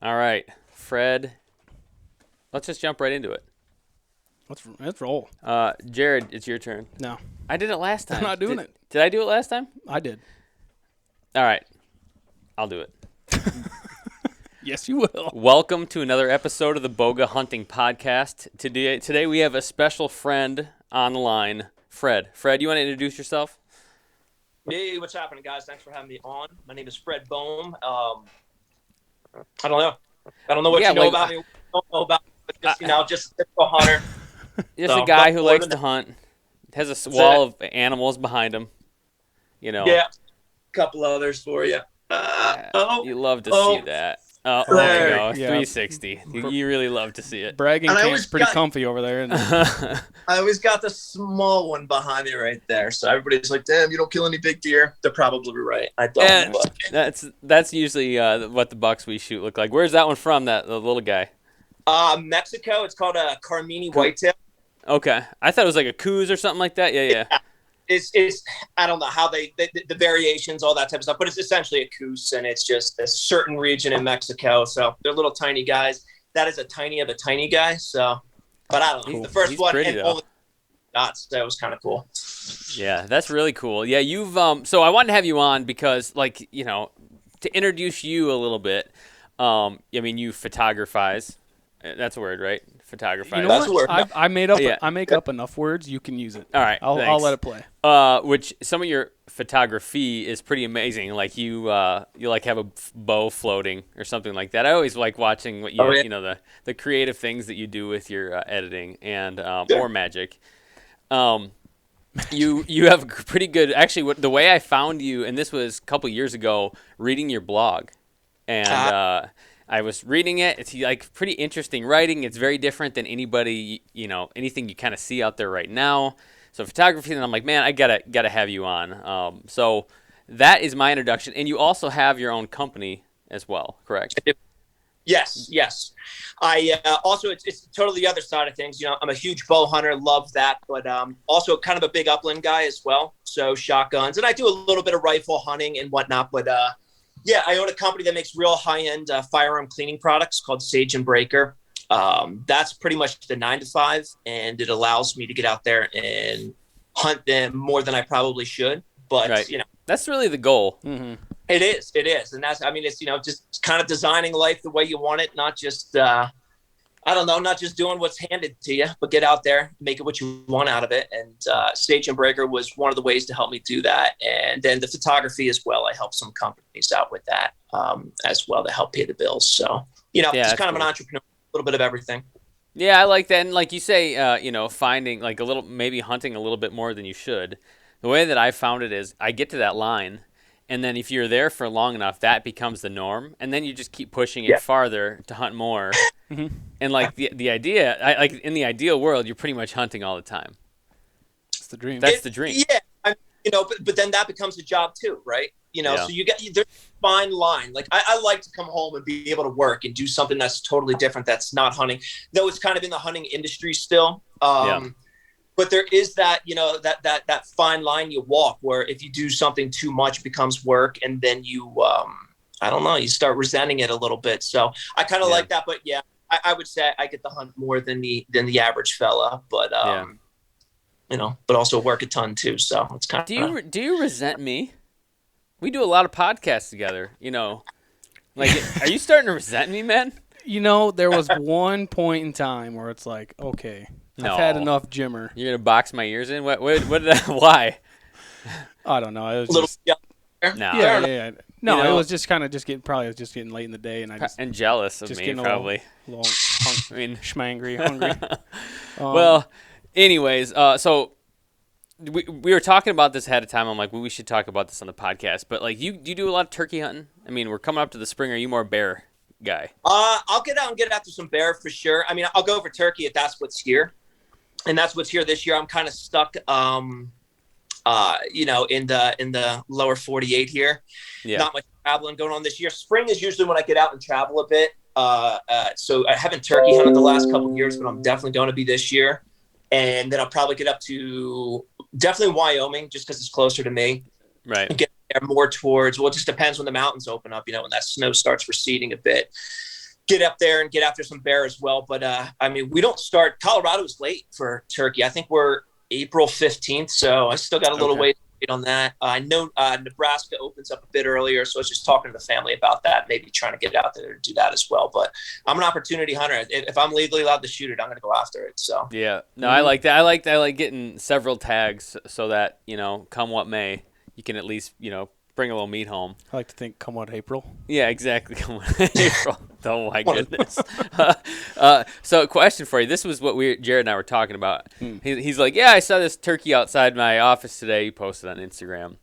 All right, Fred. Let's just jump right into it. Let's roll. Jared, it's your turn. No, I did it last time. I'm not doing it. Did I do it last time? I did. All right, I'll do it. Yes, you will. Welcome to another episode of the Bowga Hunting podcast. Today we have a special friend on the line, Fred. Fred, you want to introduce yourself? Hey, what's happening, guys? Thanks for having me on. My name is Fred Bohm. I don't know. I don't know what you know about me. I don't know about me, but just a typical hunter. Just a guy who likes to hunt. Has a wall of animals behind him. You know. Yeah. A couple others for you. You love to see that. Oh, there you go. Yeah. 360. You really love to see it. Bragging camp's pretty comfy over there. Isn't it? I always got the small one behind me right there. So everybody's like, damn, you don't kill any big deer. They're probably right. I don't. That's usually what the bucks we shoot look like. Where's that one from, the little guy? Mexico. It's called a Carmini whitetail. Okay. I thought it was like a Coues or something like that. Yeah. It's I don't know how the variations, all that type of stuff, but it's essentially a Coues, and it's just a certain region in Mexico. So they're little tiny guys. That is a tiny of a tiny guy. So, but I don't know. Cool. The first one and only dots. That was kind of cool. Yeah, that's really cool. Yeah, you've so I wanted to have you on because, like, you know, to introduce you a little bit. I mean, you photographize. That's a word, right? Photographize. You know That's what? a word. I made up. I make up enough words. You can use it. All right. I'll let it play. Which some of your photography is pretty amazing. Like you like have a bow floating or something like that. I always like watching what you you know the creative things that you do with your editing and or magic. You have a pretty good. Actually, the way I found you, and this was a couple years ago, reading your blog, and I was reading it. It's like pretty interesting writing. It's very different than anything you kind of see out there right now. So photography, and I'm like, man, I gotta have you on. So that is my introduction, and you also have your own company as well, correct? Yes. I also it's totally the other side of things. You know, I'm a huge bow hunter, love that, but also kind of a big upland guy as well. So shotguns, and I do a little bit of rifle hunting and whatnot, but yeah, I own a company that makes real high-end firearm cleaning products called Sage Brakerare. That's pretty much the 9 to 5, and it allows me to get out there and hunt them more than I probably should. But right. That's really the goal. Mm-hmm. It is, and it's just kind of designing life the way you want it, not just not just doing what's handed to you, but get out there, make it what you want out of it. And Sage Brakerare was one of the ways to help me do that. And then the photography as well. I help some companies out with that as well to help pay the bills. So, just kind of an entrepreneur, a little bit of everything. Yeah, I like that. And like you say, finding like maybe hunting a little bit more than you should. The way that I found it is I get to that line, and then if you're there for long enough, that becomes the norm. And then you just keep pushing it farther to hunt more. Mm-hmm. And like the idea, like in the ideal world, you're pretty much hunting all the time. It's the dream. That's the dream. Yeah, but then that becomes a job too, right? So there's a fine line. Like I like to come home and be able to work and do something that's totally different. That's not hunting, though it's kind of in the hunting industry still. But there is that, that fine line you walk where if you do something too much, it becomes work, and then you, you start resenting it a little bit. So I kind of like that, but yeah. I would say I get to hunt more than the average fella, but but also work a ton too. So it's kind of. Do you resent me? We do a lot of podcasts together. Like, are you starting to resent me, man? There was one point in time where it's like, okay, I've had enough Jimmer. You're gonna box my ears in? What did that? Why? I don't know. It was a little. No. Yeah. No, it was just kind of getting late in the day, and jealous of me, probably. Schmangry, hungry. Well, anyways, so we were talking about this ahead of time. I'm like, we should talk about this on the podcast. But like, you do a lot of turkey hunting. I mean, we're coming up to the spring. Are you more bear guy? I'll get out and get after some bear for sure. I mean, I'll go for turkey if that's what's here, and that's what's here this year. I'm kind of stuck. In the lower 48 here. Yeah. Not much traveling going on this year. Spring is usually when I get out and travel a bit. So I haven't turkey hunted the last couple of years, but I'm definitely going to be this year. And then I'll probably get up to definitely Wyoming just because it's closer to me. Right. And get there more towards, well, it just depends when the mountains open up, when that snow starts receding a bit. get up there and get after some bear as well. But I mean, we don't start. Colorado's late for turkey. I think we're April 15th, so I still got a little way to wait on that. I know Nebraska opens up a bit earlier, so I was just talking to the family about that, maybe trying to get out there to do that as well. But I'm an opportunity hunter. If I'm legally allowed to shoot it, I'm going to go after it. So yeah, no, I like that. I like getting several tags so that, you know, come what may, you can at least, you know, bring a little meat home. I like to think come what April. Yeah, exactly. Come what April. Oh my goodness. So a question for you. This was what Jared and I were talking about. He's like, yeah, I saw this turkey outside my office today. He posted on Instagram,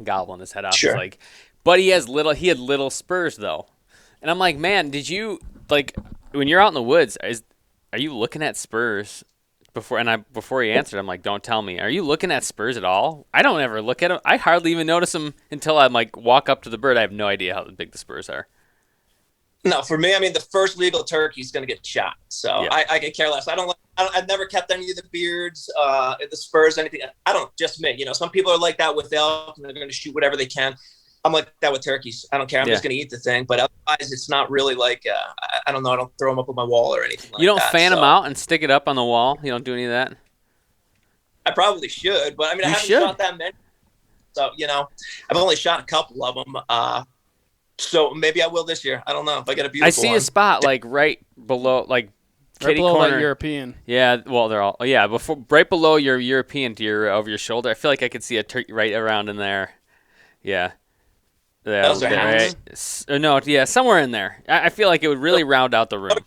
gobbling his head off. Sure. He's like, but he had little spurs though. And I'm like, man, did you, like, when you're out in the woods, are you looking at spurs? Before he answered, I'm like, don't tell me. Are you looking at spurs at all? I don't ever look at them. I hardly even notice them until I like walk up to the bird. I have no idea how big the spurs are. No, for me, I mean, the first legal turkey is going to get shot. So yeah. I could care less. I've never kept any of the beards, the spurs, anything. I don't, just me. You know, some people are like that with elk and they're going to shoot whatever they can. I'm like that with turkeys. I don't care. I'm just going to eat the thing. But otherwise, it's not really like, I don't know. I don't throw them up on my wall or anything like that. You don't fan them out and stick it up on the wall? You don't do any of that? I probably should. But, I mean, I haven't shot that many. So, you know, I've only shot a couple of them. So maybe I will this year. I don't know if I get a beautiful I see one. A spot like right below, like kitty corner. That European. Yeah, well, they're all, right below your European to over your shoulder. I feel like I could see a turkey right around in there. Yeah. Those are hounds? No, yeah, somewhere in there. I feel like it would really round out the room.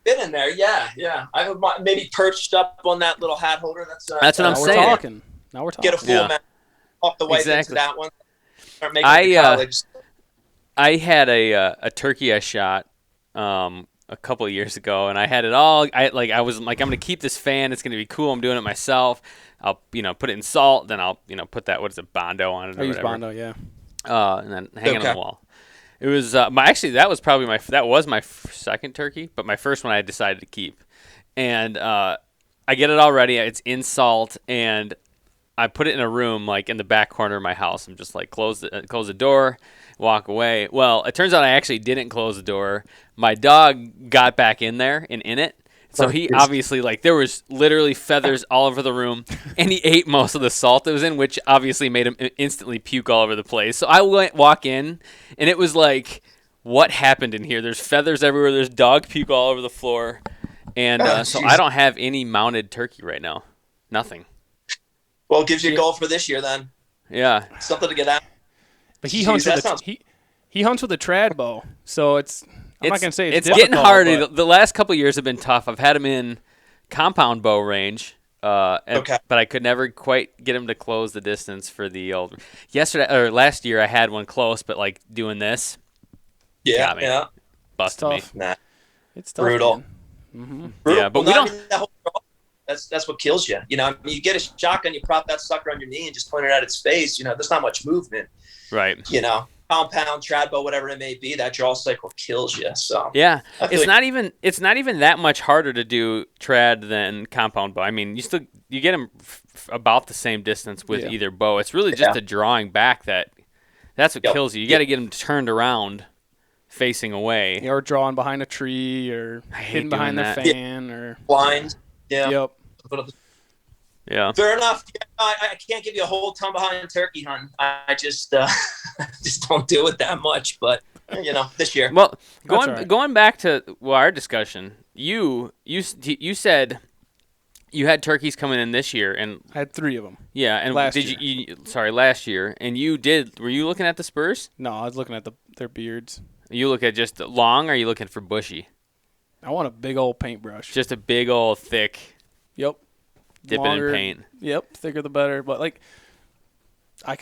Fit in there, yeah. I have maybe perched up on that little hat holder. That's what I'm saying. Now we're talking. Get a full mount off the way into that one. Start making I had a turkey I shot a couple of years ago, and I had it all. I was like, I'm gonna keep this fan. It's gonna be cool. I'm doing it myself. I'll put it in salt. Then I'll put that Bondo on it. I use Bondo, yeah. And then hang it on the wall. It was that was probably my second turkey, but my first one I decided to keep. And I get it all ready. It's in salt, and I put it in a room like in the back corner of my house. I'm just like close the door, walk away. Well, it turns out I actually didn't close the door. My dog got back in there and in it. So he obviously, like, there was literally feathers all over the room, and he ate most of the salt that was in, which obviously made him instantly puke all over the place. So I walk in, and it was like, what happened in here? There's feathers everywhere. There's dog puke all over the floor. And so I don't have any mounted turkey right now. Nothing. Well, it gives you a goal for this year then. Yeah. Something to get at. But he hunts with a trad bow, so it's... I'm not going to say it's getting hard. The last couple of years have been tough. I've had him in compound bow range, but I could never quite get him to close the distance for the old. Last year I had one close, but like doing this, yeah, busted me. Nah. It's tough, brutal. Mm-hmm. Yeah, but we don't. That's what kills you. You know, I mean, you get a shotgun, you prop that sucker on your knee and just point it at its face. You know, there's not much movement. Right. You know. Compound, trad bow, whatever it may be, that draw cycle kills you. So yeah, it's not even that much harder to do trad than compound bow. I mean, you get them about the same distance with either bow. It's really just the drawing back that's what kills you. You got to get them turned around, facing away, or drawing behind a tree, or hidden behind the fan, or blind. Yeah. Yep. Yeah. Fair enough. Yeah, I can't give you a whole ton behind turkey hunting. I just just don't do it that much. But this year. Well, going back to our discussion, you said you had turkeys coming in this year, and I had 3 of them. Yeah, and last year, and you did. Were you looking at the spurs? No, I was looking at their beards. You look at just long, or are you looking for bushy? I want a big old paintbrush. Just a big old thick. Yep. Dip it in paint. Yep, thicker the better. But like, I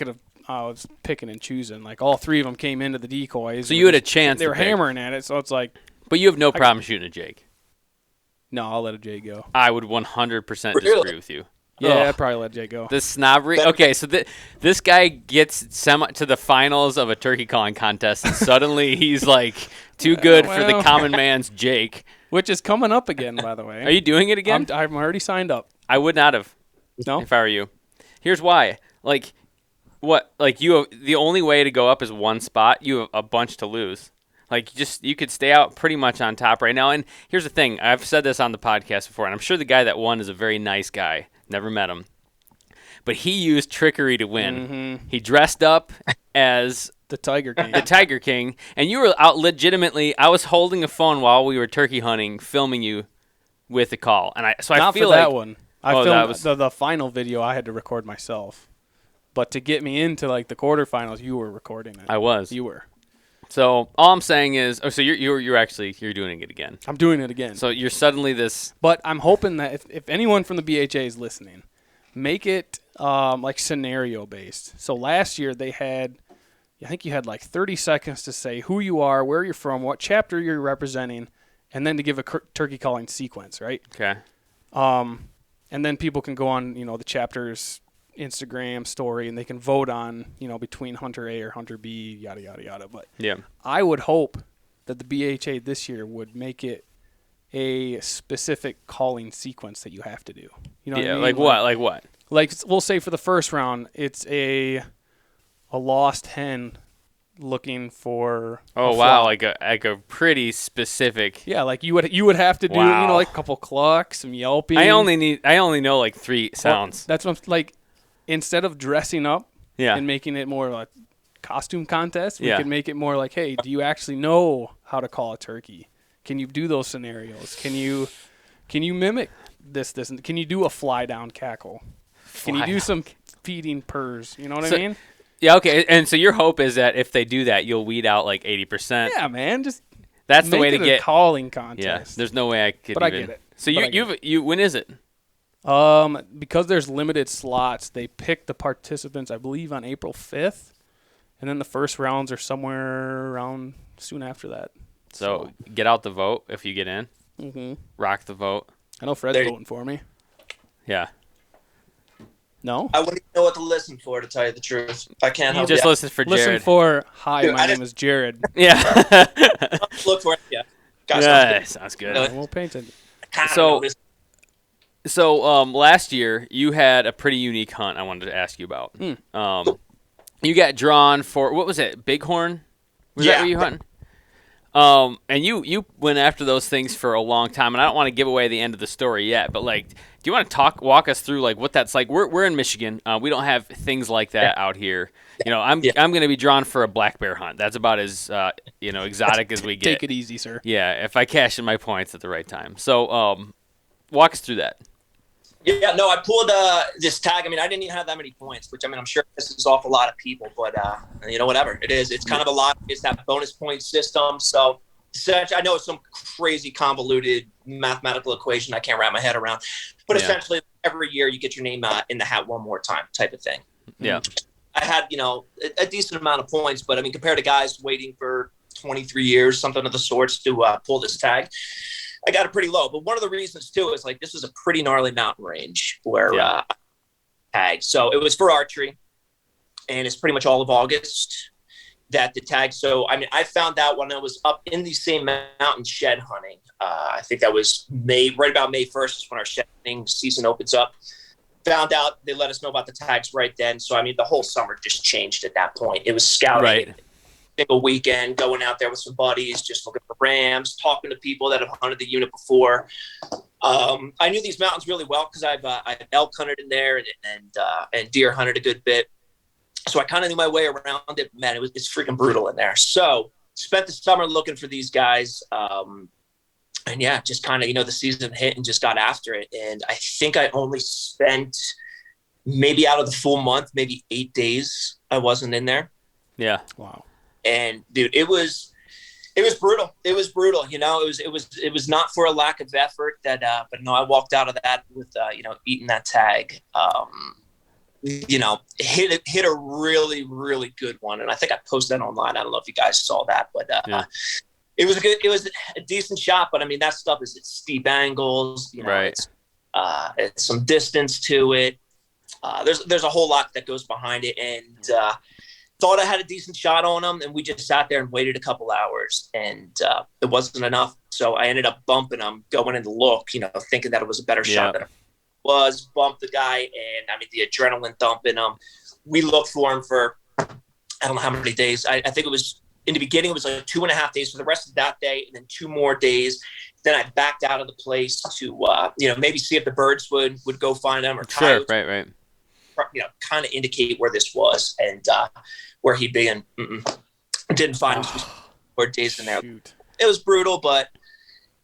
was picking and choosing. Like all 3 of them came into the decoys. So you had a chance. They were hammering at it, so it's like. But you have no problem shooting a Jake. No, I'll let a Jay go. I would 100% disagree with you. Yeah, I'd probably let Jay go. The snobbery. Okay, so this guy gets to the finals of a turkey calling contest, and suddenly he's like too good for the common man's Jake. Which is coming up again, by the way. Are you doing it again? I'm already signed up. I would not have. No? If I were you. Here's why. The only way to go up is one spot. You have a bunch to lose. Like you could stay out pretty much on top right now. And here's the thing. I've said this on the podcast before, and I'm sure the guy that won is a very nice guy. Never met him. But he used trickery to win. Mm-hmm. He dressed up as The Tiger King. the Tiger King, and you were out legitimately. I was holding a phone while we were turkey hunting, filming you with the call. And I Not feel for that like one. I that filmed was- the final video I had to record myself. But to get me into like the quarterfinals, you were recording it. I was. You were. So all I'm saying is, so you're doing it again. I'm doing it again. So you're suddenly this. But I'm hoping that if anyone from the BHA is listening, make it like scenario based. So last year they had, I think you had like 30 seconds to say who you are, where you're from, what chapter you're representing, and then to give a turkey calling sequence, right? Okay. And then people can go on, the chapter's Instagram story, and they can vote on, between Hunter A or Hunter B, yada, yada, yada. But Yeah. I would hope that the BHA this year would make it a specific calling sequence that you have to do. You know what I mean? Like what? Like what? Like, we'll say for the first round, it's a lost hen looking for Oh a wow, flock. like a pretty specific. Yeah, like you would have to do, Wow. like a couple clucks, some yelping. I only know like 3 sounds. That's what I'm like. Instead of dressing up Yeah. and making it more like costume contest, we Yeah. can make it more like, hey, do you actually know how to call a turkey? Can you do those scenarios? Can you mimic this? And can you do a fly down cackle? Can you do some feeding purrs? You know what I mean? Yeah. Okay. And so your hope is that if they do that, you'll weed out like 80%. Yeah, man. Just That's the make way it to a get. calling Yeah. contest. There's no way I could. But I even, get it. So But I get you when is it? Because there's limited slots, they pick the participants, I believe, on April 5th, and then the first rounds are somewhere around soon after that. So get out the vote if you get in. Mm-hmm. Rock the vote. I know Fred's voting for me. Yeah. No? I wouldn't even know what to listen for, to tell you the truth. I can't help Just you. listen for Listen Jared. for, hi, Dude, my I name is Jared. Yeah. Look for it. Yeah. Guys, Yeah, sounds good. No, I won't paint it. So last year you had a pretty unique hunt I wanted to ask you about. You got drawn for, what was it, Bighorn? Was that Yeah. where you hunting? And you went after those things for a long time, and I don't want to give away the end of the story yet, but like, do you want to walk us through like what that's like? We're in Michigan. We don't have things like that out here. I'm going to be drawn for a black bear hunt. That's about as exotic as we get. Take it easy, sir. Yeah, if I cash in my points at the right time. So walk us through that. Yeah, no, I pulled this tag. I mean, I didn't even have that many points, which, I mean, I'm sure this is off a lot of people, but, whatever. It is. It's kind of a lot. It's that bonus point system. So essentially, I know it's some crazy convoluted mathematical equation I can't wrap my head around. But essentially, every year you get your name in the hat one more time type of thing. Yeah. I had, a decent amount of points, but, I mean, compared to guys waiting for 23 years, something of the sorts, to pull this tag, I got it pretty low. But one of the reasons, too, is like this is a pretty gnarly mountain range where tag. So it was for archery, and it's pretty much all of August that the tag. So, I mean, I found out when I was up in the same mountain shed hunting. I think that was right about May 1st is when our shed hunting season opens up. Found out they let us know about the tags right then. So, I mean, the whole summer just changed at that point. It was scouting. Right. Single weekend, going out there with some buddies, just looking for rams, talking to people that have hunted the unit before. I knew these mountains really well because I've elk hunted in there and deer hunted a good bit. So I kind of knew my way around it. Man, it's freaking brutal in there. So spent the summer looking for these guys. And yeah, just kind of, the season hit and just got after it. And I think I only spent maybe out of the full month, maybe 8 days I wasn't in there. Yeah. Wow. And dude, it was brutal. It was brutal. It was not for a lack of effort but no, I walked out of that with, eating that tag, hit a really, really good one. And I think I posted that online. I don't know if you guys saw that, but, it was a decent shot, but I mean, that stuff is steep angles, right. It's some distance to it. There's a whole lot that goes behind it. And, thought I had a decent shot on them, and we just sat there and waited a couple hours, and it wasn't enough. So I ended up bumping them, going in to look, thinking that it was a better shot than it was. Bumped the guy, and I mean, the adrenaline dumping him. We looked for him for, I don't know how many days. I think it was in the beginning, it was like 2.5 days for the rest of that day, and then 2 more days. Then I backed out of the place to, maybe see if the birds would go find them, or Sure, right. Kind of indicate where this was and where he'd be. And didn't find him. 4 days in there. Shoot. It was brutal, but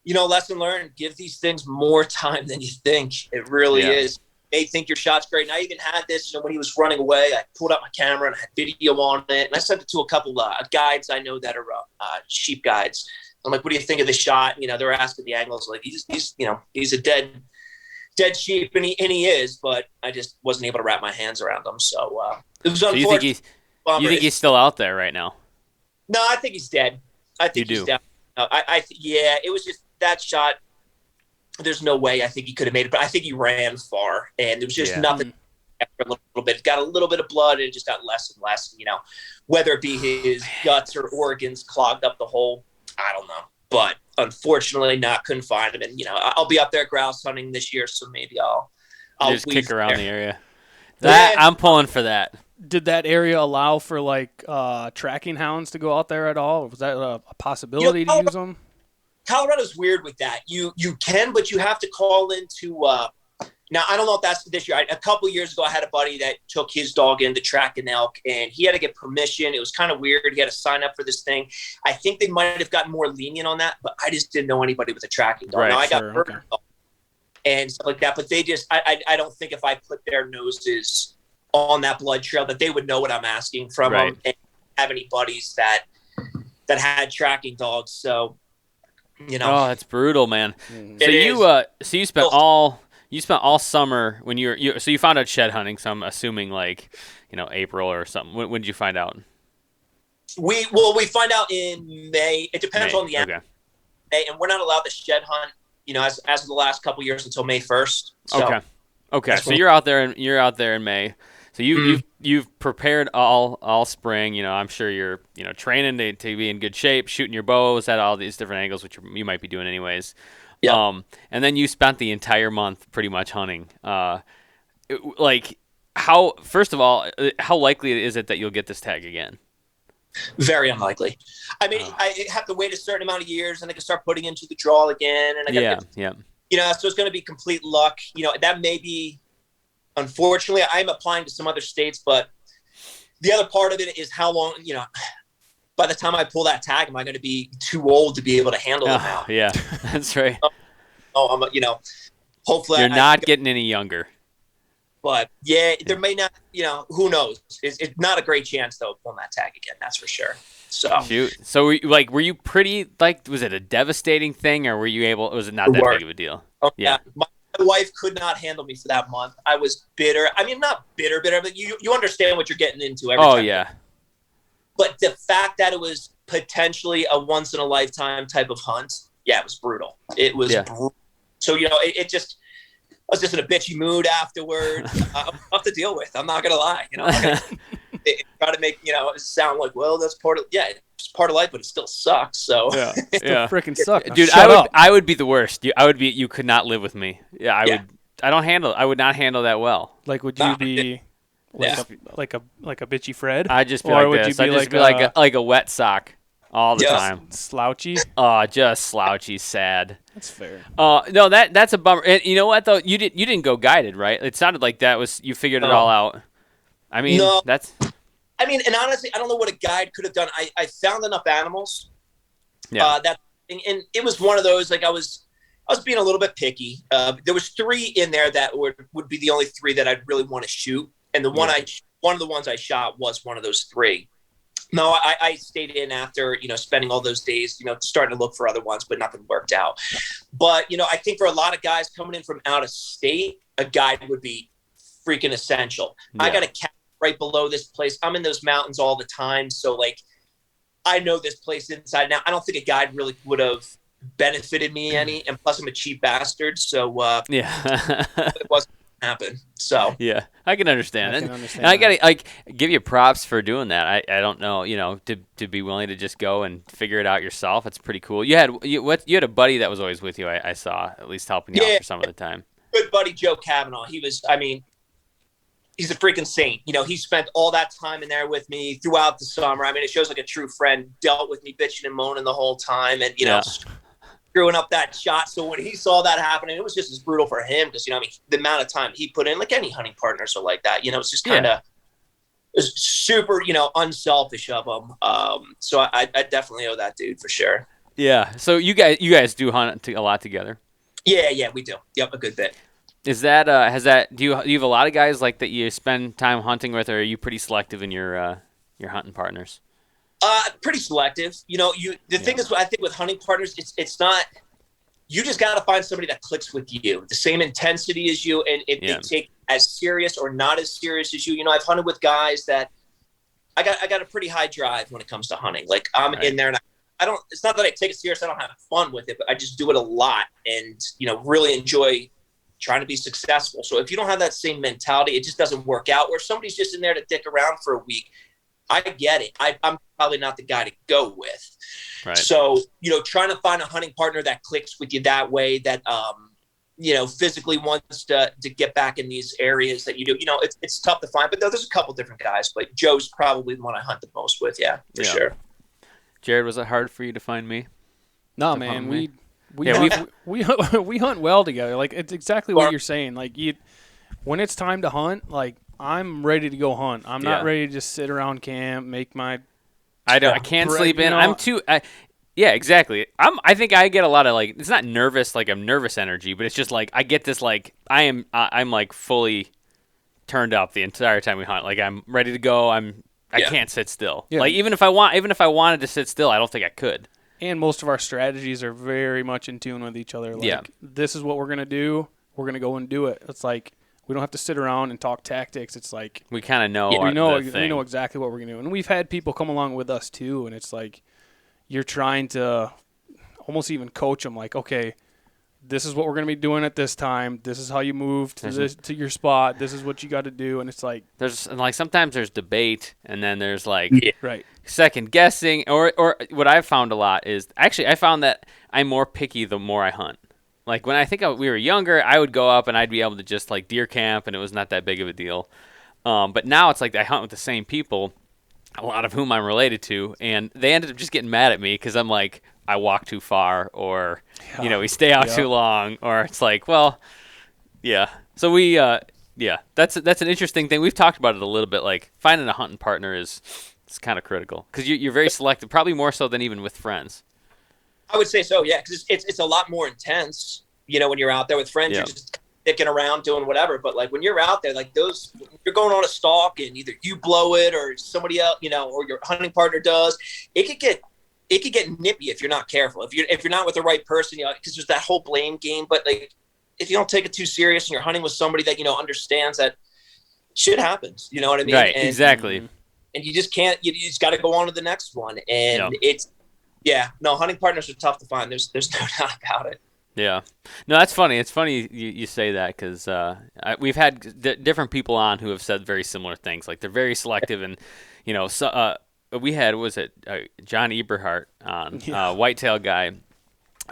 lesson learned: give these things more time than you think. It really is. They think your shot's great. And I even had this, when he was running away, I pulled out my camera and I had video on it. And I sent it to a couple guides I know that are sheep guides. I'm like, what do you think of the shot? They're asking the angles. Like, he's a dead sheep, and he is, but I just wasn't able to wrap my hands around him. So it was unfortunate. You think he's still out there right now? No, I think he's dead. I think he's dead. It was just that shot. There's no way I think he could have made it, but I think he ran far, and there was just nothing after a little bit. It got a little bit of blood, and it just got less and less. Whether it be his guts or organs clogged up the hole, I don't know. But unfortunately, couldn't find him. And I'll be up there grouse hunting this year, so maybe I'll just kick around the area. I'm pulling for that. Did that area allow for tracking hounds to go out there at all? Was that a possibility to use them? Colorado's weird with that. You can, but you have to call into. Now, I don't know if that's this year. A couple years ago, I had a buddy that took his dog in to track an elk, and he had to get permission. It was kind of weird. He had to sign up for this thing. I think they might have gotten more lenient on that, but I just didn't know anybody with a tracking dog. Right, now, I got bird dogs and stuff like that, but they just, I don't think if I put their noses on that blood trail that they would know what I'm asking from them and have any buddies that had tracking dogs. So, Oh, that's brutal, man. So you spent all summer when so you found out shed hunting. So I'm assuming April or something. When did you find out? We find out in May. It depends on the okay. May, and we're not allowed to shed hunt. As of the last couple of years until May 1st. So okay. So you're out there in May. So you've prepared all spring. I'm sure you're training to be in good shape, shooting your bows at all these different angles, which you might be doing anyways. Yeah. And then you spent the entire month pretty much hunting. First of all, how likely is it that you'll get this tag again? Very unlikely. I mean, I have to wait a certain amount of years, and I can start putting into the draw again. And I got so it's going to be complete luck. That may be. Unfortunately, I'm applying to some other states, but the other part of it is how long, by the time I pull that tag, am I going to be too old to be able to handle it now? Yeah, that's right. I'm, hopefully you're not getting any younger. But there may not, who knows? It's not a great chance though of pulling that tag again. That's for sure. So, So were you pretty was it a devastating thing, or was it not that big of a deal? Oh, yeah. My wife could not handle me for that month. I was bitter. I mean, not bitter, but you understand what you're getting into every time. Oh, yeah. But the fact that it was potentially a once-in-a-lifetime type of hunt, it was brutal. It was brutal. So, it just – I was just in a bitchy mood afterwards. Tough to deal with. I'm not going to lie. Try to make, it sound like, well, that's part of – it's part of life, but it still sucks. So it still freaking sucks. Dude, I would be the worst. You could not live with me. Yeah, I would. I would not handle that well. Would you be like a bitchy Fred? I'd just be like this. I'd just be like a wet sock all the time. Slouchy? Just slouchy, sad. That's fair. No, that's a bummer. And you know what though? You didn't go guided, right? It sounded like you figured it all out. I mean, and honestly, I don't know what a guide could have done. I found enough animals. Yeah. And it was one of those, I was being a little bit picky. There was 3 in there that would be the only 3 that I'd really want to shoot. And one of the ones I shot was one of those 3. No, I stayed in after, spending all those days, starting to look for other ones, but nothing worked out. But, I think for a lot of guys coming in from out of state, a guide would be freaking essential. Yeah. I got a cabin right below this place. I'm in those mountains all the time. So I know this place inside now. I don't think a guide really would have benefited me any. And plus I'm a cheap bastard. So it wasn't happen. So yeah, I can understand it. And I gotta give you props for doing that. I don't know, to be willing to just go and figure it out yourself. It's pretty cool. You had a buddy that was always with you. I saw, at least helping you out for some of the time. Good buddy Joe Cavanaugh. He was, he's a freaking saint. You know, he spent all that time in there with me throughout the summer. I mean, it shows like a true friend, dealt with me bitching and moaning the whole time, and, you know, screwing up that shot. So when he saw that happening, it was just as brutal for him because, you know, I mean, the amount of time he put in, like any hunting partners are like that. You know, it's just kind of it was super, you know, unselfish of him. So I definitely owe that dude for sure. Yeah. So you guys do hunt a lot together? Yeah, we do. Yep, a good bit. Is that do you have a lot of guys like that you spend time hunting with, or are you pretty selective in your hunting partners? Pretty selective. You know, the thing is, I think with hunting partners, it's not. You just got to find somebody that clicks with you, the same intensity as you, and if they take as serious or not as serious as you. You know, I've hunted with guys that I got a pretty high drive when it comes to hunting. Like I'm in there, and I don't. It's not that I take it serious. I don't have fun with it, but I just do it a lot, and you know, really enjoy trying to be successful. So if you don't have that same mentality, it just doesn't work out. Or if somebody's just in there to dick around for a week, I get it. I'm probably not the guy to go with. Right. So, you know, trying to find a hunting partner that clicks with you that way, that, you know, physically wants to get back in these areas that you do, you know, it's tough to find, but there's a couple different guys, but Joe's probably the one I hunt the most with. Yeah, for sure. Jared, was it hard for you to find me? No, man, we hunt well together. Like, it's exactly what you're saying. Like, when it's time to hunt, like, I'm ready to go hunt. I'm not ready to just sit around camp, make my. I can't sleep in. I'm too. Yeah, exactly. I think I get a lot of, like, it's not nervous, like I'm nervous energy, but it's just like I get this, like, I'm like fully turned up the entire time we hunt. Like, I'm ready to go. I can't sit still. Yeah. Like, even if I wanted to sit still, I don't think I could. And most of our strategies are very much in tune with each other. Like, this is what we're going to do. We're going to go and do it. It's like, we don't have to sit around and talk tactics. It's like, we kind of know. We know exactly what we're going to do. And we've had people come along with us too. And it's like, you're trying to almost even coach them. Like, okay, this is what we're going to be doing at this time. This is how you move to your spot. This is what you got to do. And it's like, sometimes there's debate, and then there's like second guessing, or what I've found a lot is actually I found that I'm more picky the more I hunt. Like, when I think we were younger, I would go up and I'd be able to just, like, deer camp, and it was not that big of a deal. But now it's like I hunt with the same people, a lot of whom I'm related to, and they ended up just getting mad at me because I'm like, I walk too far, or, you know, we stay out too long, or it's like, well, yeah. So that's an interesting thing. We've talked about it a little bit. Like, finding a hunting partner is kind of critical because you're very selective, probably more so than even with friends. I would say so, yeah, because it's a lot more intense, you know, when you're out there with friends, you're just dicking around doing whatever. But, like, when you're out there, like, you're going on a stalk and either you blow it or somebody else, you know, or your hunting partner does, it could get nippy if you're not careful. If you're not with the right person, you know, because there's that whole blame game. But, like, if you don't take it too serious and you're hunting with somebody that, you know, understands that shit happens, you know what I mean? Right, exactly. And you just can't, you just got to go on to the next one. And hunting partners are tough to find. There's no doubt about it. Yeah. No, that's funny. It's funny you say that because we've had different people on who have said very similar things. Like, they're very selective, and, you know, we had, John Eberhardt on, whitetail guy,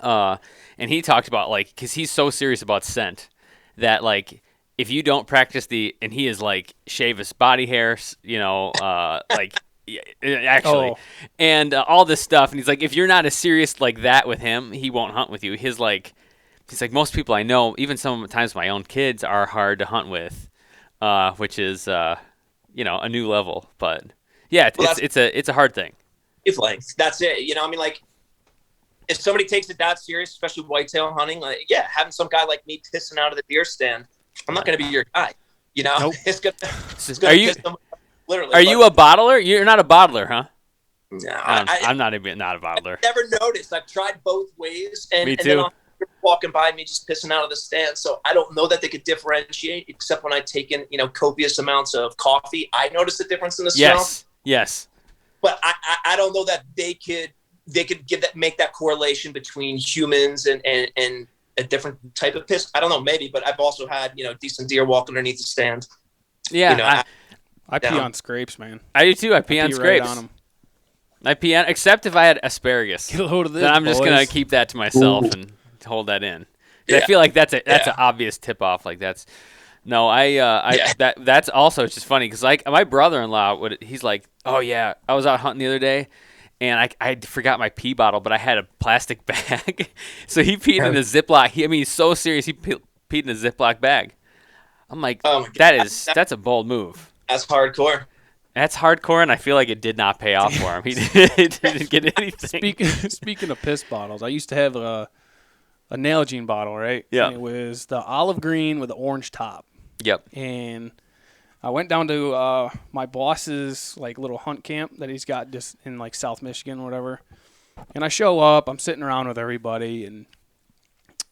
and he talked about, like, because he's so serious about scent that, like, if you don't practice and he is, like, shave his body hairs, you know, like, actually, and all this stuff, and he's like, if you're not as serious like that with him, he won't hunt with you. He's like, most people I know, even sometimes my own kids, are hard to hunt with, which is, you know, a new level. But yeah, it's a hard thing. Wavelength. That's it. You know, I mean, like, if somebody takes it that serious, especially whitetail hunting, like, having some guy like me pissing out of the deer stand, I'm not going to be your guy. You know, nope. It's gonna piss them. Literally. Are you a bottler? You're not a bottler, huh? No, I'm not a bottler. I've never noticed. I've tried both ways, and me too. And then walking by me just pissing out of the stand. So I don't know that they could differentiate, except when I take in, you know, copious amounts of coffee. I notice the difference in the smell. Yes. But I don't know that they could make that correlation between humans and a different type of piss. I don't know, maybe, but I've also had, you know, decent deer walk underneath the stand. Yeah. You know, I pee on scrapes, man. I do too. I pee on scrapes. Right on them. I pee on, except if I had asparagus. Get a load of this, then I'm just gonna keep that to myself and hold that in. I feel like that's an obvious tip off. Like, that's No, that's also just funny because like my brother-in-law he's like, oh yeah, I was out hunting the other day, and I forgot my pee bottle, but I had a plastic bag, so he peed in a Ziploc. He's so serious. He peed in a Ziploc bag. I'm like, Oh my God. That's a bold move. That's hardcore. That's hardcore, and I feel like it did not pay off for him. He didn't get anything. Speaking of piss bottles, I used to have a Nalgene bottle, right? Yeah. And it was the olive green with the orange top. Yep. And I went down to my boss's like little hunt camp that he's got just in like South Michigan or whatever. And I show up, I'm sitting around with everybody, and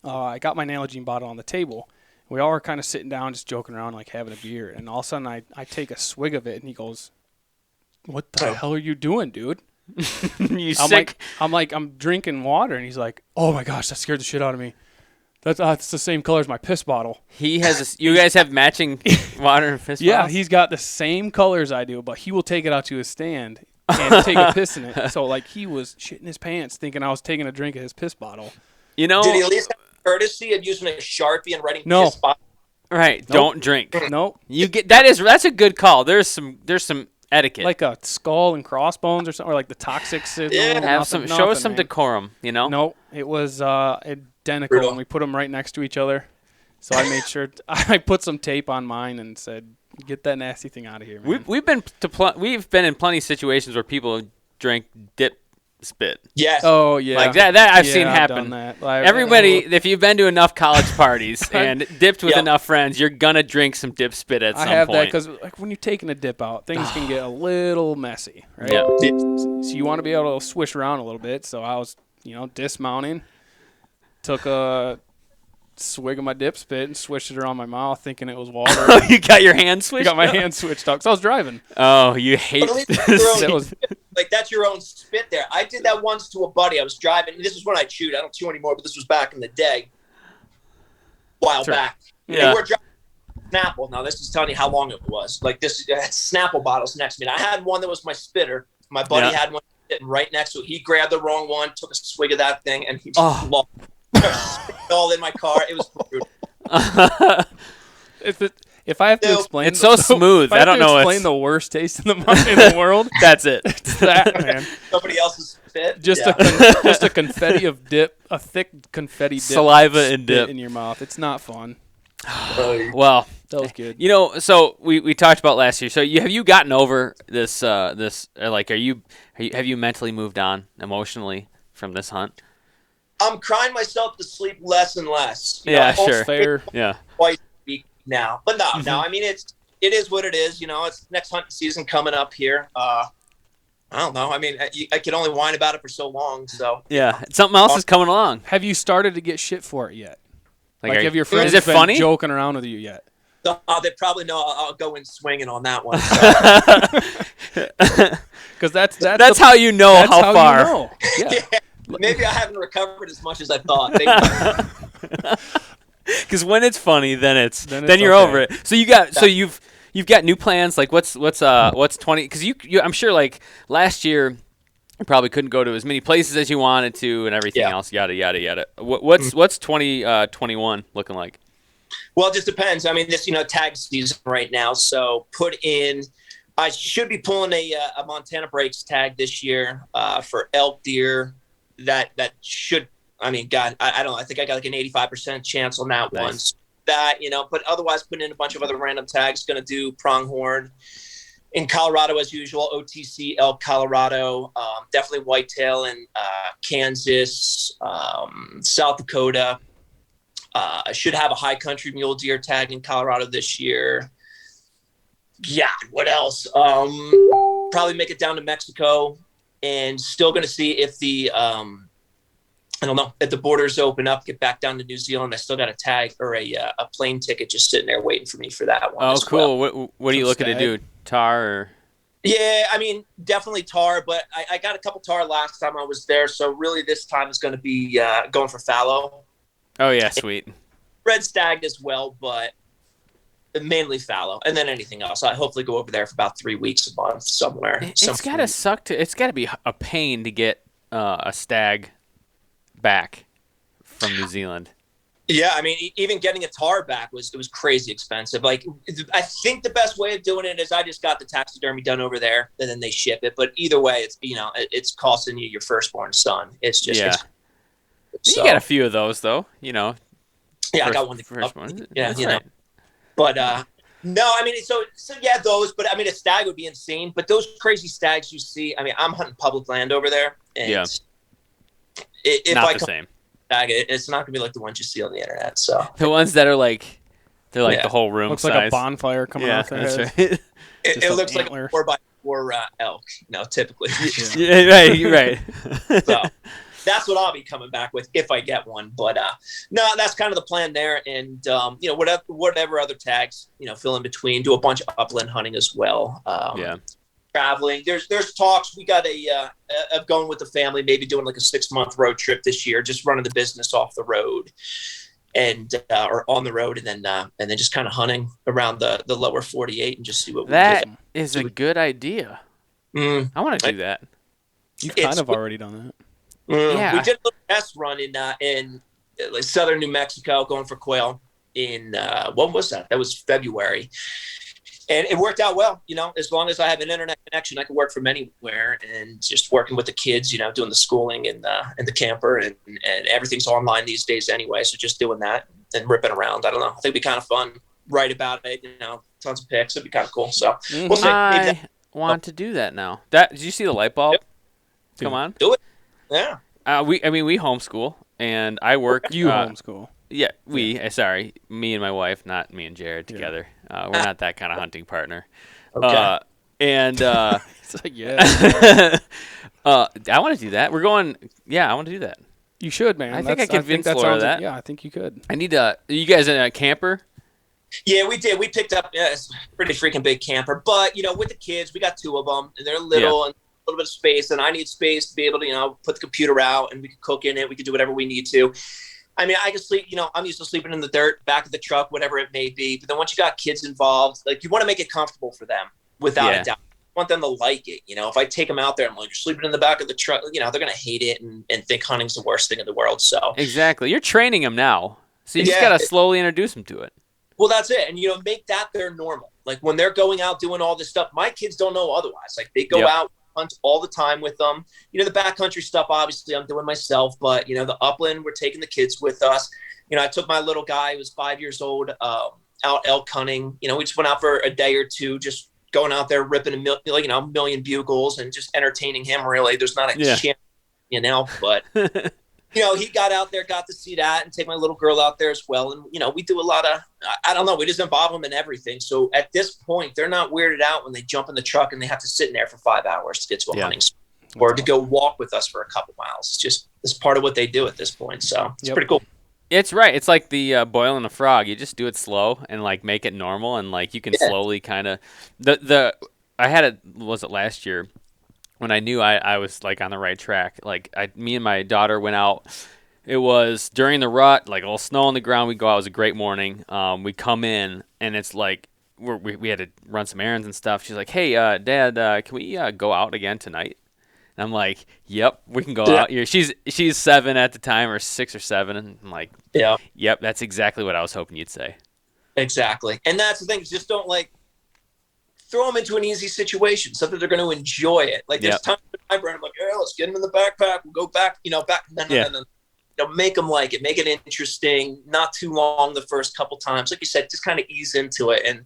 I got my Nalgene bottle on the table. We all were kind of sitting down, just joking around, like having a beer. And all of a sudden, I take a swig of it, and he goes, "What the hell are you doing, dude?" You sick? I'm drinking water, and he's like, "Oh my gosh, that scared the shit out of me. That's the same color as my piss bottle." He has. You guys have matching water and piss bottles? Yeah, he's got the same colors I do, but he will take it out to his stand and take a piss in it. So like he was shitting his pants, thinking I was taking a drink of his piss bottle. You know, did he at least have the courtesy of using a Sharpie and writing No. piss bottle? right? Nope. Don't drink. Nope. You get that's a good call. There's some etiquette. Like a skull and crossbones or something, or like the toxic signal. have some show us some man. decorum. You know. Nope. It was identical, Brutal. and we put them right next to each other. So I made sure I put some tape on mine and said, "Get that nasty thing out of here, man." We've been in plenty of situations where people drank dip spit. Yes. Oh yeah, Like that I've seen I've happen. done that. Like, Everybody, if you've been to enough college parties and dipped with Yep. enough friends, you're gonna drink some dip spit at some I have that point. because like when you're taking a dip out, things can get a little messy, right? Yeah. So you want to be able to swish around a little bit. So I was, dismounting, took a swig of my dip spit and swished it around my mouth, thinking it was water. You got your hand switched. I got my up? hand switched up because I was driving. Oh, you hate But at least that's your own- That was like that's your own spit there. I did that once to a buddy. I was driving. This is when I chewed. I don't chew anymore, but this was back in the day. While Sure. back. Yeah. And we're driving Snapple. Now this is telling you how long it was. Like this I had Snapple bottles next to me. And I had one that was my spitter. My buddy Yeah. had one sitting right next to it. He grabbed the wrong one, took a swig of that thing, and he just Oh. lost it all in my car. It was brutal. if I have to No. explain, It's so smooth. If I I don't have to know. explain the worst taste in the world. That's it. It's that, man. Somebody else's spit. Just Yeah. just a confetti of dip, a thick confetti dip, Saliva and spit dip. in your mouth. It's not fun. Well, That was good. so we talked about last year. So have you gotten over this? Like, have you mentally moved on emotionally from this hunt? I'm crying myself to sleep less and less. You Yeah, know, sure. Fair. Yeah. twice a week now. But no. I mean, it is what it is. It's next hunting season coming up here. I don't know. I mean, I can only whine about it for so long. So Yeah. Something else is coming along. Have you started to get shit for it yet? Like have your friends is it been funny? joking around with you yet? they probably know I'll go in swinging on that one. Because that's That's how you know that's how far. You know. Yeah. Maybe I haven't recovered as much as I thought. Because when it's funny, then it's Then you're okay. over it. So you've got new plans. Like what's 20? Because you I'm sure like last year you probably couldn't go to as many places as you wanted to and everything else. Yada yada yada. What's 2021 looking like? Well, it just depends. I mean, this tag season right now. So I should be pulling a Montana Breaks tag this year for elk deer. That should. I mean, God, I don't know. I think I got like an 85% chance on that one. Nice. So that, but otherwise putting in a bunch of other random tags. Going to do pronghorn in Colorado as usual. OTC elk Colorado, definitely whitetail in Kansas, South Dakota. I should have a high country mule deer tag in Colorado this year. Yeah, what else? Probably make it down to Mexico, and still going to see if the I don't know if the borders open up. Get back down to New Zealand. I still got a tag or a plane ticket just sitting there waiting for me for that one. Oh, as cool. well. What are you looking to do? Tar or? Yeah, I mean, definitely tar, but I got a couple tar last time I was there, so really this time is going to be going for fallow. Oh yeah, sweet. Red stag as well, but mainly fallow, and then anything else. I hopefully go over there for about 3 weeks a month somewhere. It's gotta suck it's gotta be a pain to get a stag back from New Zealand. Yeah, I mean, even getting a tar back was crazy expensive. Like, I think the best way of doing it is I just got the taxidermy done over there, and then they ship it. But either way, it's it's costing you your firstborn son. It's just You got a few of those though, Yeah, I got one. First one. Yeah, That's right. But no, I mean, so yeah, those. But I mean, a stag would be insane. But those crazy stags you see, I mean, I'm hunting public land over there, and if not I the same. It's not gonna be like the ones you see on the internet. So the ones that are like, they're like the whole room looks size. like a bonfire coming off their that's head. right. it looks like a 4x4 elk, typically. Right. So that's what I'll be coming back with if I get one. But no, that's kind of the plan there. And whatever other tags fill in between. Do a bunch of upland hunting as well. Traveling. There's talks. We got of going with the family, maybe doing like a 6-month road trip this year, just running the business off the road and or on the road, and then just kind of hunting around the lower 48 and just see what that is a good idea. I want to do that. You've kind of already done that. We did a little test run in like southern New Mexico, going for quail in what was that? That was February. And it worked out well, as long as I have an internet connection, I can work from anywhere, and just working with the kids, doing the schooling and the camper and everything's online these days anyway. So just doing that and ripping around. I don't know. I think it'd be kind of fun. Write about it, tons of pics. It'd be kind of cool. So we'll see. I want to do that now. Did you see the light bulb? Yep. Come on. Do it. Yeah. We homeschool, and I work. You homeschool. Yeah, me and my wife, not me and Jared together. We're not that kind of hunting partner. Okay. It's like, yeah. I want to do that. We're going. Yeah, I want to do that. You should, man. I think I convinced Laura that. Yeah, I think you could. I need to. You guys in a camper? Yeah, we did. We picked up a pretty freaking big camper, but with the kids, we got 2 of them, and they're little and a little bit of space, and I need space to be able to put the computer out, and we could cook in it. We could do whatever we need to. I mean, I can sleep, I'm used to sleeping in the dirt, back of the truck, whatever it may be. But then once you got kids involved, like, you want to make it comfortable for them without a doubt. You want them to like it. If I take them out there, I'm like, you're sleeping in the back of the truck, they're going to hate it and think hunting's the worst thing in the world. So exactly. You're training them now. So you just got to slowly introduce them to it. Well, that's it. And, make that their normal. Like, when they're going out doing all this stuff, my kids don't know otherwise. Like, they go out, hunt all the time with them. The backcountry stuff, obviously, I'm doing myself. But, the upland, we're taking the kids with us. I took my little guy who was 5 years old out elk hunting. We just went out for a day or two, just going out there, ripping a million bugles and just entertaining him, really. There's not a chance, but, he got out there, got to see that, and take my little girl out there as well. And, we do a lot of, I don't know, we just involve them in everything. So at this point, they're not weirded out when they jump in the truck and they have to sit in there for 5 hours to get to a hunting spot or to go walk with us for a couple miles. It's part of what they do at this point. So it's pretty cool. It's right. It's like the boiling a frog. You just do it slow and like make it normal, and like you can slowly kind of I had it. Was it last year when I knew I was like on the right track? Like me and my daughter went out. It was during the rut, like all snow on the ground. We go out. It was a great morning. We come in and it's like we had to run some errands and stuff. She's like, "Hey, Dad, can we go out again tonight?" And I'm like, "Yep, we can go out." She's 7 at the time, or 6 or 7, and I'm like, "Yep, that's exactly what I was hoping you'd say." Exactly, and that's the thing. Just don't throw them into an easy situation, something they're going to enjoy it. Like there's times in my brain, I'm like, "Yeah, let's get them in the backpack. We'll go back, back." No. Make them like it, make it interesting. Not too long the first couple times, like you said, just kind of ease into it, and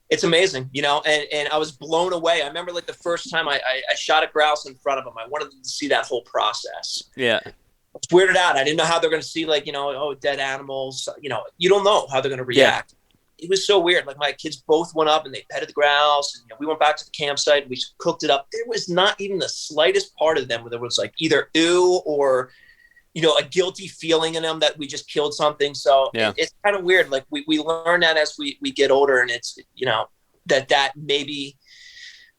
it's amazing, and I was blown away. I remember like the first time I shot a grouse in front of them. I wanted them to see that whole process. Yeah. I was weirded out. I didn't know how they're going to see dead animals. You don't know how they're going to react. It was so weird. Like my kids both went up and they petted the grouse, and we went back to the campsite and we cooked it up. There was not even the slightest part of them where there was like either ew or a guilty feeling in them that we just killed something. So it's kind of weird. Like we learn that as we get older, and it's, that maybe,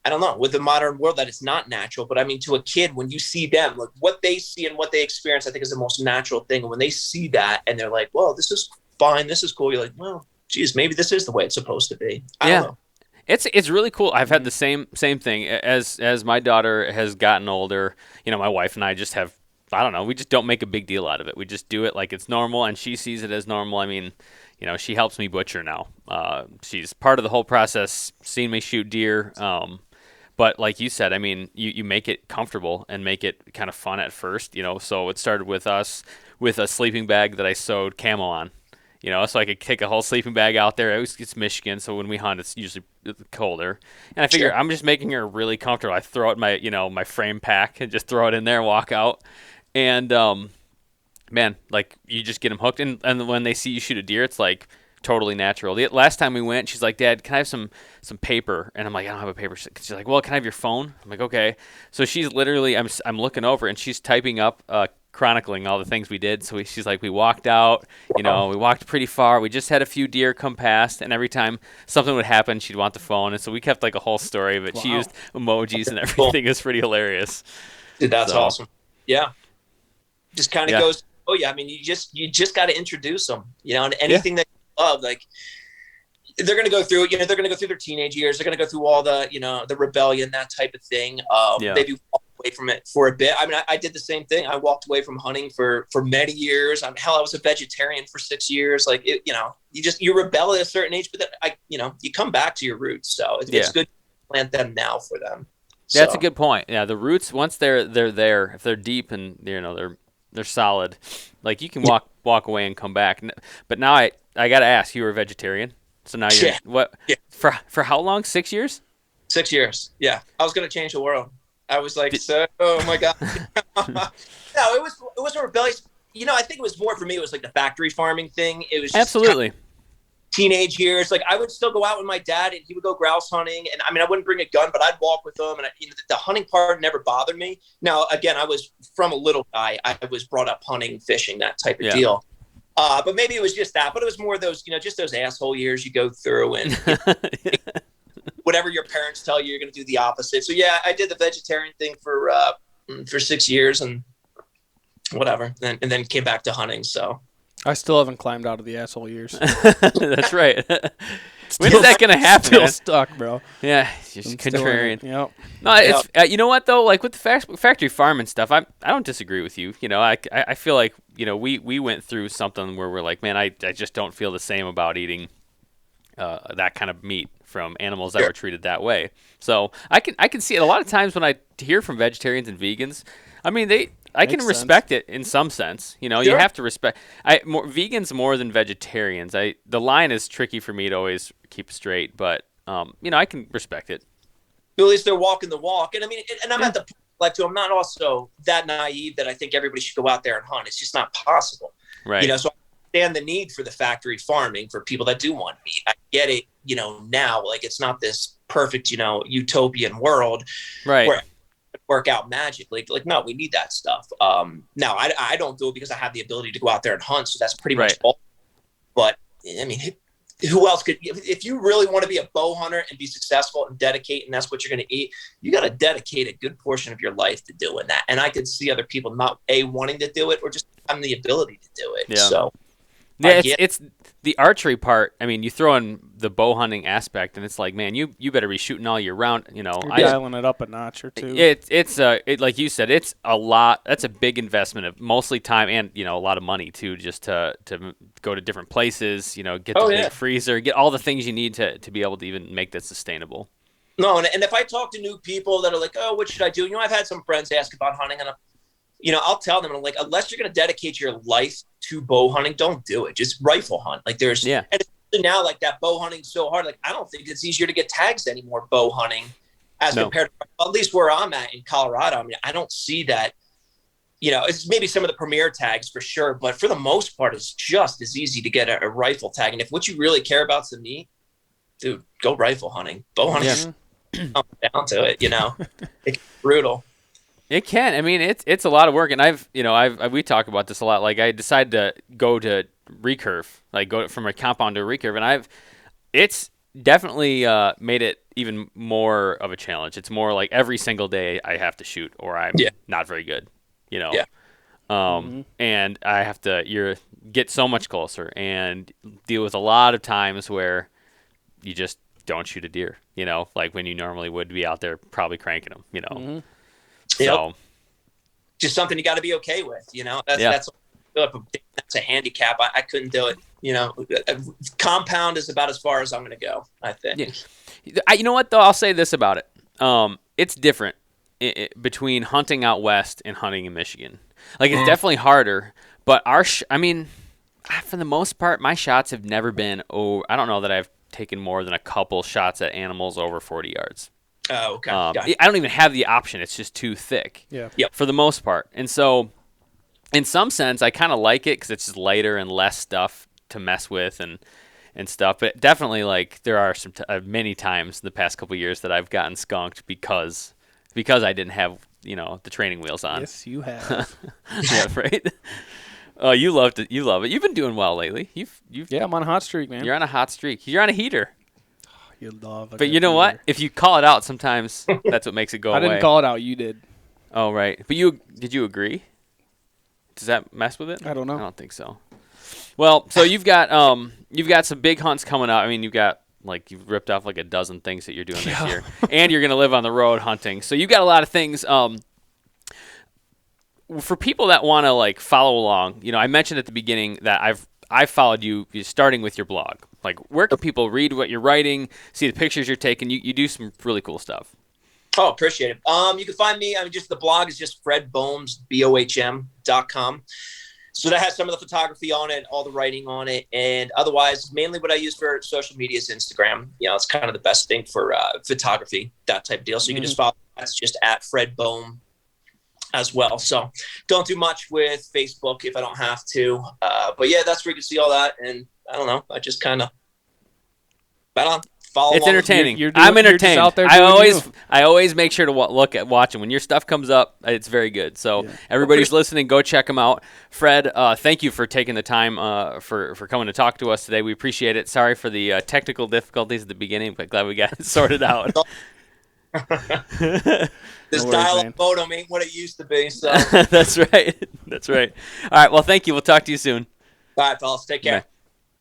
I don't know, with the modern world, that it's not natural. But I mean, to a kid, when you see them, like what they see and what they experience, I think is the most natural thing. And when they see that and they're like, well, this is fine, this is cool. You're like, well, geez, maybe this is the way it's supposed to be. I don't know. It's really cool. I've had the same thing as my daughter has gotten older. My wife and I just have I don't know, we just don't make a big deal out of it. We just do it like it's normal, and she sees it as normal. I mean, she helps me butcher now. She's part of the whole process, seeing me shoot deer. But like you said, I mean, you make it comfortable and make it kind of fun at first, So it started with us with a sleeping bag that I sewed camo on, so I could take a whole sleeping bag out there. It's Michigan, so when we hunt, it's usually colder. And I figure I'm just making her really comfortable. I throw it in my frame pack and just throw it in there and walk out. And man, like you just get them hooked. And when they see you shoot a deer, it's like totally natural. The last time we went, she's like, "Dad, can I have some paper?" And I'm like, "I don't have a paper." She's like, "Well, can I have your phone?" I'm like, "Okay." So she's literally, I'm looking over and she's typing up, chronicling all the things we did. So she's like, "We walked out, we walked pretty far. We just had a few deer come past, and every time something would happen, she'd want the phone." And so we kept like a whole story of it. Wow. She used emojis and everything. It's pretty hilarious. Dude, that's awesome. Yeah, just kind of goes. Oh yeah, I mean, you just got to introduce them, and anything that love, like they're going to go through, they're going to go through their teenage years. They're going to go through all the, the rebellion, that type of thing. Maybe walk away from it for a bit. I mean, I did the same thing. I walked away from hunting for many years. I was a vegetarian for 6 years. Like, you rebel at a certain age, but then you come back to your roots. So it's good to plant them now for them. So. That's a good point. Yeah. The roots, once they're there, if they're deep and, they're solid, like you can walk away and come back. But now I got to ask, you were a vegetarian. So now you're what? Yeah. For how long? 6 years? 6 years. Yeah. I was going to change the world. I was like, oh my God. No, it was a rebellious. I think it was more for me. It was like the factory farming thing. It was just absolutely teenage years. Like I would still go out with my dad and he would go grouse hunting. And I mean, I wouldn't bring a gun, but I'd walk with him. And the hunting part never bothered me. Now, again, I was from a little guy. I was brought up hunting, fishing, that type of deal. But maybe it was just that, but it was more those, just those asshole years you go through and whatever your parents tell you, you're going to do the opposite. So yeah, I did the vegetarian thing for 6 years and whatever. And then came back to hunting. So I still haven't climbed out of the asshole years. That's right. When is that going to happen? Still stuck, bro. Yeah, just contrarian. Yep. No, it's you know what though? Like with the factory farm and stuff, I don't disagree with you. I feel like we went through something where we're like, man, I just don't feel the same about eating that kind of meat from animals that were treated that way. So I can see it a lot of times when I hear from vegetarians and vegans. I mean, I can respect it in some sense. You have to respect vegans more than vegetarians. The line is tricky for me to always keep straight, but I can respect it. At least they're walking the walk, and I mean, and I'm at the point like too. I'm not also that naive that I think everybody should go out there and hunt. It's just not possible, right? So I understand the need for the factory farming for people that do want meat. I get it. Now like it's not this perfect, utopian world, right? Where work out magically. Like, no, we need that stuff. Now I don't do it because I have the ability to go out there and hunt. So that's pretty much all. But I mean, who else could, if you really want to be a bow hunter and be successful and dedicate, and that's what you're going to eat, you got to dedicate a good portion of your life to doing that. And I could see other people not wanting to do it or just having the ability to do it. Yeah. So yeah, it's the archery part. I mean, you throw in the bow hunting aspect, and it's like, man, you better be shooting all year round. You're dialing it up a notch or two. It's like you said, it's a lot. That's a big investment of mostly time and a lot of money too, just to go to different places. Get the big freezer, get all the things you need to be able to even make that sustainable. No, and if I talk to new people that are like, oh, what should I do? I've had some friends ask about hunting, and I'll tell them, I'm like, unless you're going to dedicate your life to bow hunting, don't do it. Just rifle hunt. Like and especially now, like that bow hunting's so hard. Like I don't think it's easier to get tags anymore bow hunting as compared to at least where I'm at in Colorado. I mean, I don't see that. It's maybe some of the premier tags for sure, but for the most part, it's just as easy to get a rifle tag. And if what you really care about is the meat, dude, go rifle hunting. Bow hunting, down to it. It's brutal. It can. I mean, it's a lot of work, and we talk about this a lot. Like I decided to go to recurve, like go from a compound to a recurve, and it's definitely made it even more of a challenge. It's more like every single day I have to shoot, or I'm not very good. And I have to get so much closer and deal with a lot of times where you just don't shoot a deer. Like when you normally would be out there probably cranking them. So just something you got to be okay with. That's a handicap. I couldn't do it. Compound is about as far as I'm going to go, I think. Yeah. You know what, though? I'll say this about it. It's different between hunting out west and hunting in Michigan. Like, it's definitely harder, but for the most part, my shots have never been I don't know that I've taken more than a couple shots at animals over 40 yards. Oh, okay. I don't even have the option. It's just too thick. Yeah. Yep. For the most part. And so, in some sense, I kind of like it because it's just lighter and less stuff to mess with and stuff. But definitely, like, there are many times in the past couple of years that I've gotten skunked because I didn't have the training wheels on. Yes, you have. Yeah, right. Oh, you love it. You've been doing well lately. Yeah, I'm on a hot streak, man. You're on a hot streak. You're on a heater. You love a But you know heater. what? If you call it out, sometimes that's what makes it go away. I didn't call it out. You did. Oh, right. But did you agree? Does that mess with it? I don't know. I don't think so. Well, so you've got some big hunts coming up. I mean, you've ripped off like a dozen things that you're doing this year, and you're gonna live on the road hunting. So you've got a lot of things. For people that want to like follow along, I mentioned at the beginning that I've followed you starting with your blog. Like, where can people read what you're writing, see the pictures you're taking? You do some really cool stuff. Oh, appreciate it. You can find me. Just the blog is just fredbohms, BOHM.com. So that has some of the photography on it, all the writing on it, and otherwise, mainly what I use for social media is Instagram. It's kind of the best thing for photography, that type of deal. So you can just follow. That's just at Fred Bohm as well. So don't do much with Facebook if I don't have to. But yeah, that's where you can see all that. And I don't know. I just kind of follow. It's entertaining. I'm entertained. Out there I always make sure to look at watching when your stuff comes up. It's very good. So everybody's listening, go check them out. Fred, thank you for taking the time for coming to talk to us today. We appreciate it. Sorry for the technical difficulties at the beginning, but glad we got it sorted out. This dial-up Bohm ain't what it used to be. So That's right. All right. Well, thank you. We'll talk to you soon. All right, fellas. Take care. Bye.